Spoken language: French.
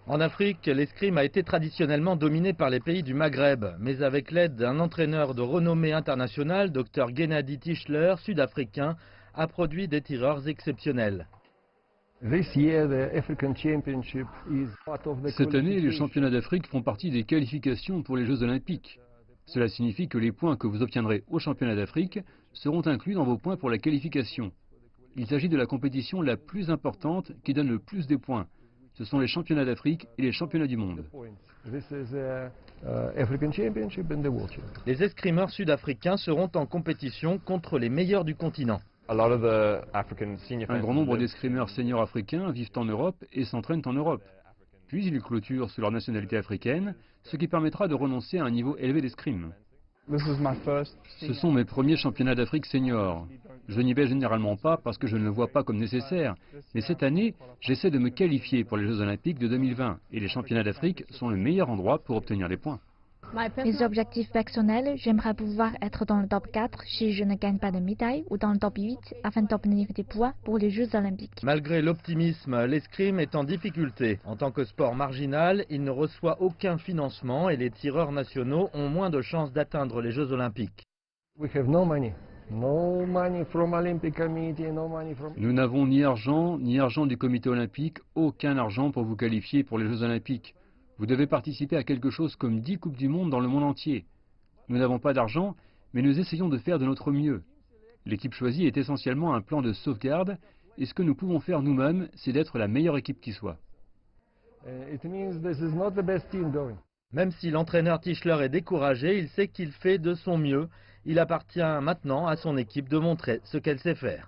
En Afrique, l'escrime a été traditionnellement dominé par les pays du Maghreb, mais avec l'aide d'un entraîneur de renommée internationale, Dr Gennady Tischler, sud-africain, a produit des tireurs exceptionnels. Cette année, les championnats d'Afrique font partie des qualifications pour les Jeux Olympiques. Cela signifie que les points que vous obtiendrez aux championnats d'Afrique seront inclus dans vos points pour la qualification. Il s'agit de la compétition la plus importante qui donne le plus de points. Ce sont les championnats d'Afrique et les championnats du monde. Les escrimeurs sud-africains seront en compétition contre les meilleurs du continent. Un grand nombre d'escrimeurs seniors africains vivent en Europe et s'entraînent en Europe. Puis ils clôturent sur leur nationalité africaine, ce qui permettra de renoncer à un niveau élevé d'escrime. Ce sont mes premiers championnats d'Afrique seniors. Je n'y vais généralement pas parce que je ne le vois pas comme nécessaire. Mais cette année, j'essaie de me qualifier pour les Jeux Olympiques de 2020. Et les championnats d'Afrique sont le meilleur endroit pour obtenir des points. Mes objectifs personnels, j'aimerais pouvoir être dans le top 4 si je ne gagne pas de médaille ou dans le top 8 afin d'obtenir des points pour les Jeux Olympiques. Malgré l'optimisme, l'escrime est en difficulté. En tant que sport marginal, il ne reçoit aucun financement et les tireurs nationaux ont moins de chances d'atteindre les Jeux Olympiques. Nous n'avons ni argent du comité olympique, aucun argent pour vous qualifier pour les Jeux Olympiques. Vous devez participer à quelque chose comme 10 Coupes du Monde dans le monde entier. Nous n'avons pas d'argent, mais nous essayons de faire de notre mieux. L'équipe choisie est essentiellement un plan de sauvegarde, et ce que nous pouvons faire nous-mêmes, c'est d'être la meilleure équipe qui soit. Même si l'entraîneur Tischler est découragé, il sait qu'il fait de son mieux. Il appartient maintenant à son équipe de montrer ce qu'elle sait faire.